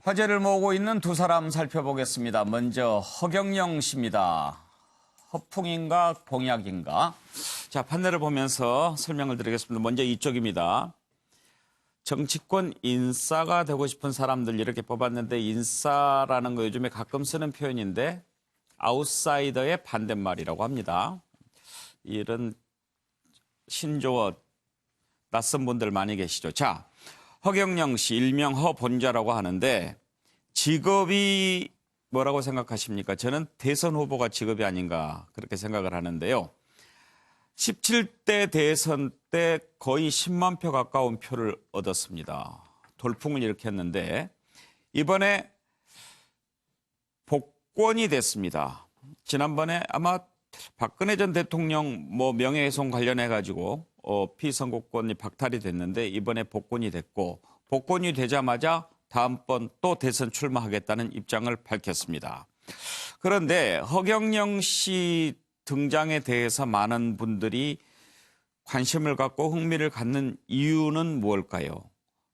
화제를 모으고 있는 두 사람 살펴보겠습니다. 먼저 허경영 씨입니다. 허풍인가 공약인가? 자, 판넬을 보면서 설명을 드리겠습니다. 먼저 이쪽입니다. 정치권 인싸가 되고 싶은 사람들 이렇게 뽑았는데 인싸라는 거 요즘에 가끔 쓰는 표현인데 아웃사이더의 반대말이라고 합니다. 이런 신조어 낯선 분들 많이 계시죠. 자, 허경영 씨 일명 허본자라고 하는데 직업이 뭐라고 생각하십니까? 저는 대선 후보가 직업이 아닌가 그렇게 생각을 하는데요. 17대 대선 때 거의 10만 표 가까운 표를 얻었습니다. 돌풍을 일으켰는데 이번에 복권이 됐습니다. 지난번에 아마 박근혜 전 대통령 명예훼손 관련해 가지고 피선거권이 박탈이 됐는데 이번에 복권이 됐고 복권이 되자마자 다음번 또 대선 출마하겠다는 입장을 밝혔습니다. 그런데 허경영 씨 등장에 대해서 많은 분들이 관심을 갖고 흥미를 갖는 이유는 무엇일까요?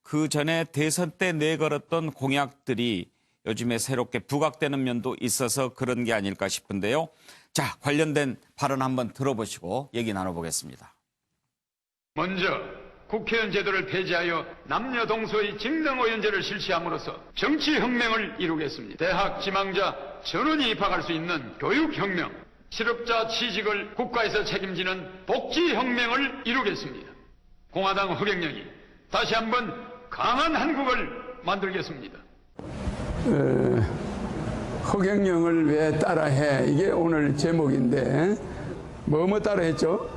그 전에 대선 때 내걸었던 공약들이 요즘에 새롭게 부각되는 면도 있어서 그런 게 아닐까 싶은데요. 자, 관련된 발언 한번 들어보시고 얘기 나눠보겠습니다. 먼저 국회의원 제도를 폐지하여 남녀 동서의 직능의원제를 실시함으로써 정치혁명을 이루겠습니다. 대학 지망자 전원이 입학할 수 있는 교육혁명, 실업자 취직을 국가에서 책임지는 복지혁명을 이루겠습니다. 공화당 허경영이 다시 한번 강한 한국을 만들겠습니다. 허경영을 왜 따라해? 이게 오늘 제목인데 뭐 따라했죠?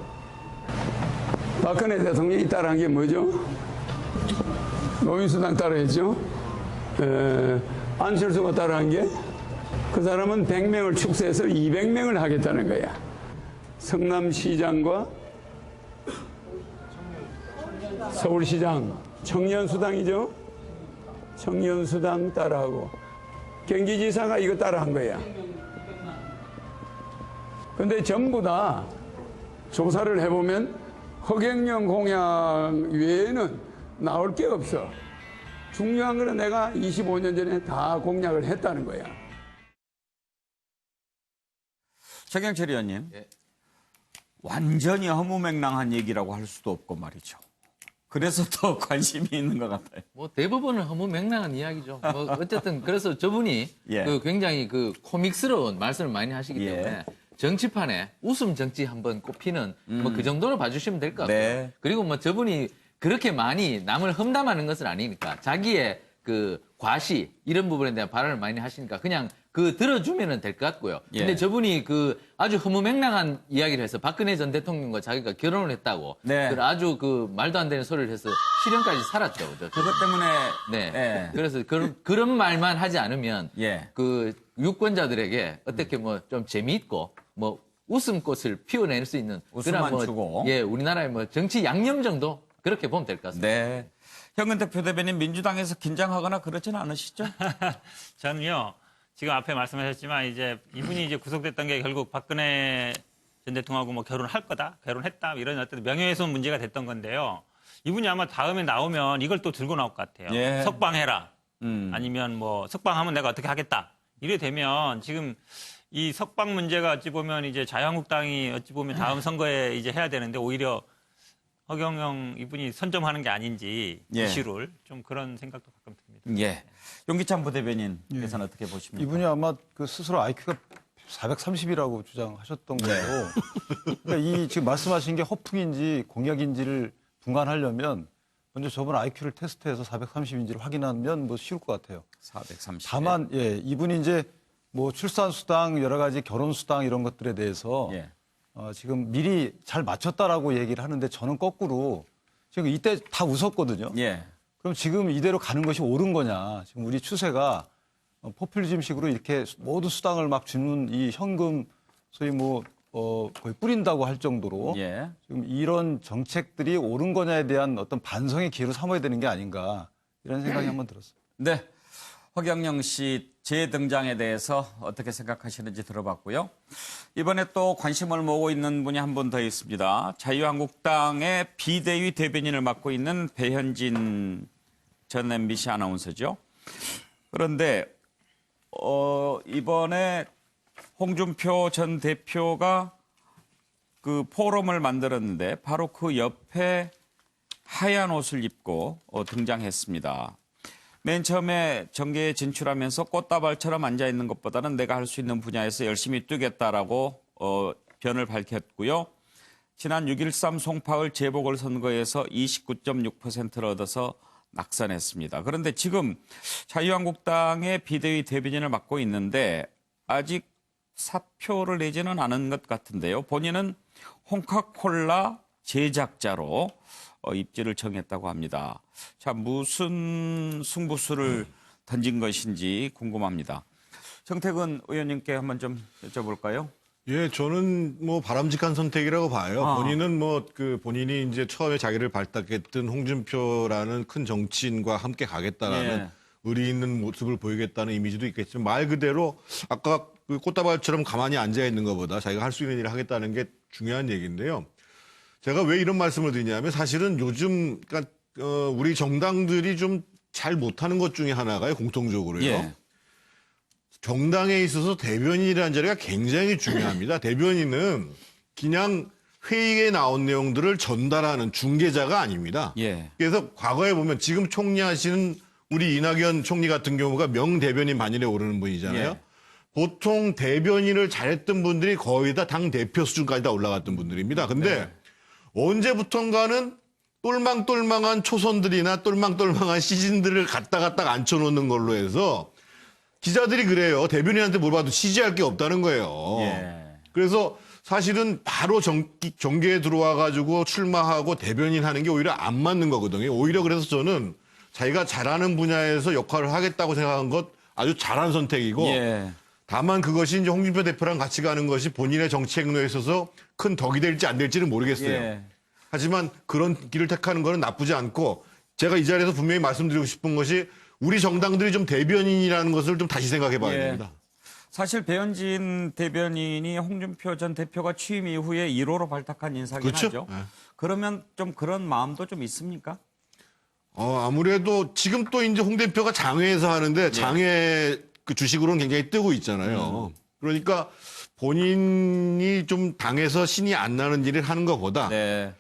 박근혜 대통령이 따라한 게 뭐죠? 노인수당 따라했죠? 안철수가 따라한 게 그 사람은 100명을 축소해서 200명을 하겠다는 거야. 성남시장과 서울시장 청년수당이죠? 청년수당 따라하고 경기지사가 이거 따라한 거야. 근데 전부 다 조사를 해보면 허경영 공약 외에는 나올 게 없어. 중요한 거는 내가 25년 전에 다 공약을 했다는 거야. 최경철 의원님, 완전히 허무맹랑한 얘기라고 할 수도 없고 말이죠. 그래서 더 관심이 있는 것 같아요. 뭐 대부분은 허무맹랑한 이야기죠. 뭐 어쨌든 그래서 저분이 그 굉장히 그 코믹스러운 말씀을 많이 하시기 때문에 정치판에 웃음 정치 한번 꼽히는 뭐 그 정도로 봐주시면 될 것 같고요. 네. 그리고 뭐 저분이 그렇게 많이 남을 험담하는 것은 아니니까 자기의 그 과시 이런 부분에 대한 발언을 많이 하시니까 그냥 그 들어주면은 될 것 같고요. 근데 저분이 그 아주 허무맹랑한 이야기를 해서 박근혜 전 대통령과 자기가 결혼을 했다고 아주 그 말도 안 되는 소리를 해서 실형까지 살았죠. 그것 때문에 그래서 그런 말만 하지 않으면 그 유권자들에게 어떻게 뭐 좀 재미있고 뭐 웃음꽃을 피워낼 수 있는 웃음만 그런 주고 우리나라의 뭐 정치 양념 정도 그렇게 보면 될 것 같습니다. 네. 현근택 표대변인 민주당에서 긴장하거나 그렇지는 않으시죠? 저는요. 지금 앞에 말씀하셨지만 이제 이분이 이제 구속됐던 게 결국 박근혜 전 대통령하고 뭐 결혼할 거다, 결혼했다 이런 어떤 명예훼손 문제가 됐던 건데요. 이분이 아마 다음에 나오면 이걸 또 들고 나올 것 같아요. 석방해라. 아니면 뭐 석방하면 내가 어떻게 하겠다. 이래 되면 지금 이 석방 문제가 어찌 보면 이제 자유한국당이 어찌 보면 다음 선거에 이제 해야 되는데 오히려 허경영 이분이 선점하는 게 아닌지 이슈를 좀 그런 생각도 가끔 듭니다. 용기찬 부대변인께서는 어떻게 보십니까? 이분이 아마 그 스스로 IQ가 430이라고 주장하셨던 거예요. 그러니까 이 지금 말씀하신 게 허풍인지 공약인지를 분간하려면 먼저 저번 IQ를 테스트해서 430인지를 확인하면 뭐 쉬울 것 같아요. 430. 다만 이분이 이제 뭐 출산수당 여러 가지 결혼수당 이런 것들에 대해서 지금 미리 잘 맞췄다라고 얘기를 하는데 저는 거꾸로 지금 이때 다 웃었거든요. 그럼 지금 이대로 가는 것이 옳은 거냐. 지금 우리 추세가 포퓰리즘식으로 이렇게 모두 수당을 막 주는 이 현금 소위 뭐 거의 뿌린다고 할 정도로 지금 이런 정책들이 옳은 거냐에 대한 어떤 반성의 기회로 삼아야 되는 게 아닌가 이런 생각이 한번 들었어요. 네. 허경영 씨 재등장에 대해서 어떻게 생각하시는지 들어봤고요. 이번에 또 관심을 모으고 있는 분이 한 분 더 있습니다. 자유한국당의 비대위 대변인을 맡고 있는 배현진 전 MBC 아나운서죠. 그런데 이번에 홍준표 전 대표가 그 포럼을 만들었는데 바로 그 옆에 하얀 옷을 입고 등장했습니다. 맨 처음에 정계에 진출하면서 꽃다발처럼 앉아있는 것보다는 내가 할 수 있는 분야에서 열심히 뛰겠다라고 변을 밝혔고요. 지난 6.13 송파을 재보궐선거에서 29.6%를 얻어서 낙선했습니다. 그런데 지금 자유한국당의 비대위 대변인을 맡고 있는데 아직 사표를 내지는 않은 것 같은데요. 본인은 홍카콜라 제작자로 입지를 정했다고 합니다. 자, 무슨 승부수를 던진 것인지 궁금합니다. 정택은 의원님께 한번 좀 여쭤볼까요? 예, 저는 뭐 바람직한 선택이라고 봐요. 본인은 본인이 이제 처음에 자기를 발탁했던 홍준표라는 큰 정치인과 함께 가겠다라는 의리 있는 모습을 보이겠다는 이미지도 있겠지만 말 그대로 아까 그 꽃다발처럼 가만히 앉아 있는 것보다 자기가 할 수 있는 일을 하겠다는 게 중요한 얘기인데요. 제가 왜 이런 말씀을 드리냐면 사실은 요즘 그러니까 우리 정당들이 좀 잘 못하는 것 중에 하나가요, 공통적으로요. 예. 정당에 있어서 대변인이라는 자리가 굉장히 중요합니다. 대변인은 그냥 회의에 나온 내용들을 전달하는 중개자가 아닙니다. 예. 그래서 과거에 보면 지금 총리하시는 우리 이낙연 총리 같은 경우가 명대변인 반열에 오르는 분이잖아요. 예. 보통 대변인을 잘했던 분들이 거의 다 당대표 수준까지 다 올라갔던 분들입니다. 근데 언제부턴가는 똘망똘망한 초선들이나 똘망똘망한 시즌들을 갖다가 딱 앉혀놓는 걸로 해서 기자들이 그래요. 대변인한테 물어봐도 취재할 게 없다는 거예요. 예. 그래서 사실은 바로 정계에 들어와가지고 출마하고 대변인 하는 게 오히려 안 맞는 거거든요. 오히려 그래서 저는 자기가 잘하는 분야에서 역할을 하겠다고 생각한 것 아주 잘한 선택이고 예. 다만 그것이 이제 홍준표 대표랑 같이 가는 것이 본인의 정치 행로에 있어서 큰 덕이 될지 안 될지는 모르겠어요. 예. 하지만 그런 길을 택하는 것은 나쁘지 않고 제가 이 자리에서 분명히 말씀드리고 싶은 것이 우리 정당들이 좀 대변인이라는 것을 좀 다시 생각해 봐야 예. 됩니다. 사실 배현진 대변인이 홍준표 전 대표가 취임 이후에 1호로 발탁한 인사긴 그렇죠? 하죠. 네. 그러면 좀 그런 마음도 좀 있습니까? 아무래도 지금 또 이제 홍 대표가 장외에서 하는데 장외 그 주식으로는 굉장히 뜨고 있잖아요. 그러니까 본인이 좀 당에서 신이 안 나는 일을 하는 것보다 네.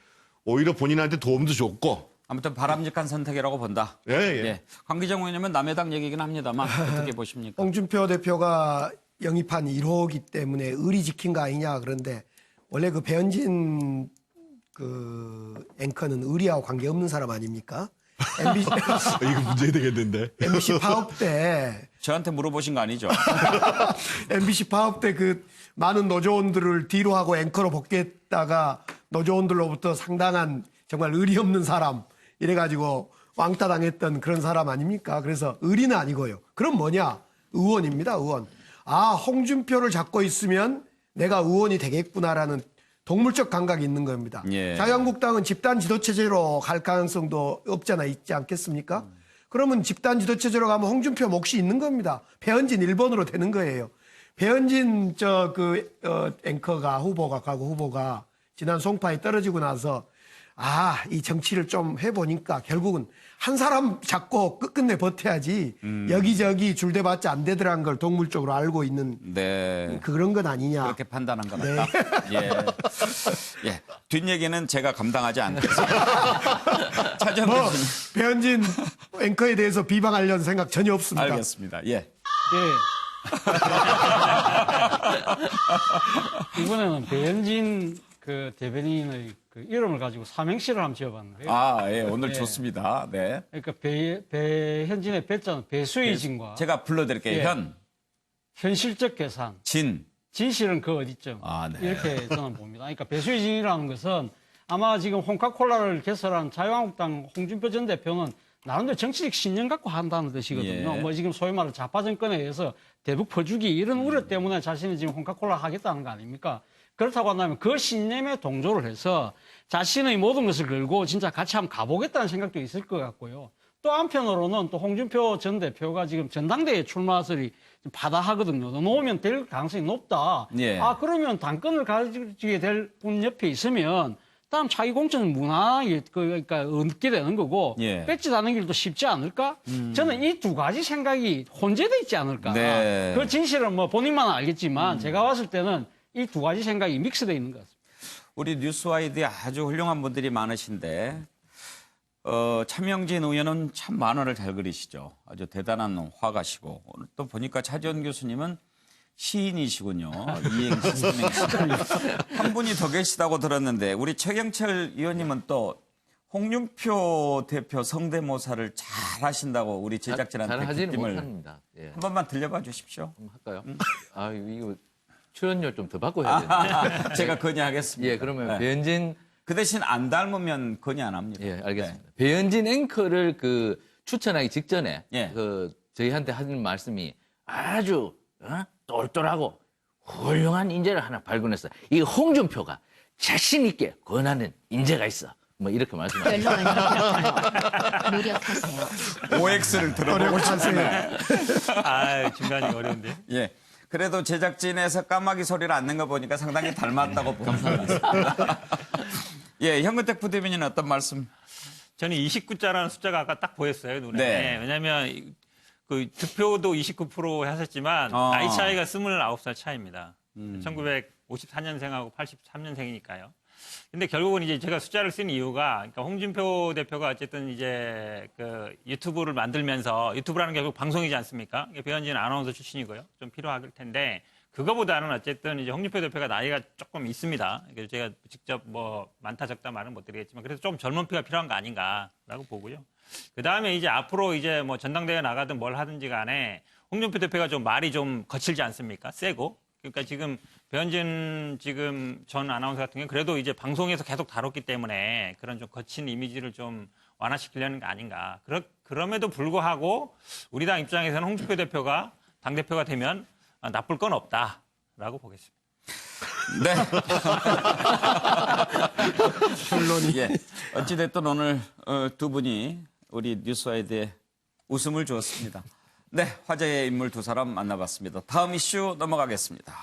오히려 본인한테 도움도 줬고. 아무튼 바람직한 선택이라고 본다. 예, 예. 예. 강기정 의원님은 남의 당 얘기긴 합니다만 어떻게 보십니까? 홍준표 대표가 영입한 1호기 때문에 의리 지킨 거 아니냐 그런데 원래 그 배현진 그 앵커는 의리하고 관계없는 사람 아닙니까? MBC, 이거 문제 되겠는데. MBC 파업 때 저한테 물어보신 거 아니죠? MBC 파업 때 그 많은 노조원들을 뒤로 하고 앵커로 복귀했다가 노조원들로부터 상당한 정말 의리 없는 사람 이래가지고 왕따 당했던 그런 사람 아닙니까? 그래서 의리는 아니고요. 그럼 뭐냐? 의원입니다, 의원. 아, 홍준표를 잡고 있으면 내가 의원이 되겠구나라는 동물적 감각이 있는 겁니다. 예. 자유한국당은 집단 지도체제로 갈 가능성도 없잖아 있지 않겠습니까? 그러면 집단 지도체제로 가면 홍준표 몫이 있는 겁니다. 배현진 1번으로 되는 거예요. 배현진 앵커가 후보가 지난 송파에 떨어지고 나서 이 정치를 좀 해보니까 결국은 한 사람 잡고 끝끝내 버텨야지 여기저기 줄대봤자 안 되더라는 걸 동물적으로 알고 있는 네. 그런 건 아니냐. 그렇게 판단한 것 같다. 예. 예. 뒷얘기는 제가 감당하지 않겠습니다. 차전 뭐 교수님. 배현진 앵커에 대해서 비방하려는 생각 전혀 없습니다. 알겠습니다. 예. 예. 이번에는 배현진 그 대변인의 그 이름을 가지고 삼행시를 한번 지어봤는데요. 예. 오늘 예. 좋습니다. 네. 그러니까 배현진의 배자는 배수의진과 제가 불러드릴게요. 예. 현실적 계산, 진. 진실은 그 어디쯤 네. 이렇게 저는 봅니다. 그러니까 배수의진이라는 것은 아마 지금 홍카콜라를 개설한 자유한국당 홍준표 전 대표는 나름대로 정치적 신념 갖고 한다는 뜻이거든요. 예. 뭐 지금 소위 말하는 좌파 정권에 의해서 대북 퍼주기 이런 우려 때문에 자신이 지금 홍카콜라 하겠다는 거 아닙니까? 그렇다고 한다면 그 신념에 동조를 해서 자신의 모든 것을 걸고 진짜 같이 한번 가보겠다는 생각도 있을 것 같고요. 또 한편으로는 또 홍준표 전 대표가 지금 전당대회 출마설이 바다하거든요. 놓으면 될 가능성이 높다. 예. 그러면 당권을 가지게 될 분 옆에 있으면 다음 차기 공천은 무난하게 그러니까 얻게 되는 거고 예. 뺏지다는 길도 쉽지 않을까? 저는 이 두 가지 생각이 혼재돼 있지 않을까? 네. 그 진실은 뭐 본인만 알겠지만 제가 봤을 때는 이 두 가지 생각이 믹스돼 있는 것 같습니다. 우리 뉴스와이드에 아주 훌륭한 분들이 많으신데 차명진 의원은 참 만화를 잘 그리시죠. 아주 대단한 화가시고 오늘 또 보니까 차지원 교수님은 시인이시군요. 이행시, 삼행시. 한 분이 더 계시다고 들었는데 우리 최경철 의원님은 또 홍준표 대표 성대모사를 잘 하신다고 우리 제작진한테 잘 하지는 귀띔을 못합니다. 예. 한 번만 들려봐 주십시오. 한번 할까요? 아, 이거 출연료 좀 더 받고 해야 되는데. 제가 건의하겠습니다. 예, 그러면 네. 배현진 그 대신 안 닮으면 건의 안 합니다. 예, 알겠습니다. 배현진 앵커를 그 추천하기 직전에 예. 그 저희한테 하는 말씀이 아주 똘똘하고 훌륭한 인재를 하나 발견했어. 이 홍준표가 자신 있게 권하는 인재가 있어. 뭐 이렇게 말씀하셨어요. 별로 안 노력하세요. OX를 들어보고 싶네. 아, 중간이 어려운데. 예. 그래도 제작진에서 까마귀 소리를 안 낸 거 보니까 상당히 닮았다고 봅니다. 예, 현근택 부대변인은 어떤 말씀? 저는 29자라는 숫자가 아까 딱 보였어요, 눈에. 네. 왜냐면 그 득표도 29% 하셨지만 나이 차이가 29살 차이입니다. 1954년생하고 83년생이니까요. 근데 결국은 이제 제가 숫자를 쓴 이유가 그러니까 홍준표 대표가 어쨌든 이제 그 유튜브를 만들면서 유튜브라는 게 결국 방송이지 않습니까? 배현진 아나운서 출신이고요. 좀 필요할 텐데 그거보다는 어쨌든 이제 홍준표 대표가 나이가 조금 있습니다. 그래서 제가 직접 뭐 많다 적다 말은 못 드리겠지만 그래서 좀 젊은 피가 필요한 거 아닌가라고 보고요. 그 다음에 이제 앞으로 이제 뭐 전당대회 나가든 뭘 하든지 간에 홍준표 대표가 좀 말이 좀 거칠지 않습니까? 세고. 그러니까 지금 배현진 지금 전 아나운서 같은 경우는 그래도 이제 방송에서 계속 다뤘기 때문에 그런 좀 거친 이미지를 좀 완화시키려는 게 아닌가. 그럼에도 불구하고 우리 당 입장에서는 홍준표 대표가 당대표가 되면 나쁠 건 없다라고 보겠습니다. 네. 결론이. 예. 어찌됐든 오늘 두 분이 우리 뉴스와이드에 웃음을 주었습니다. 네. 화제의 인물 두 사람 만나봤습니다. 다음 이슈 넘어가겠습니다.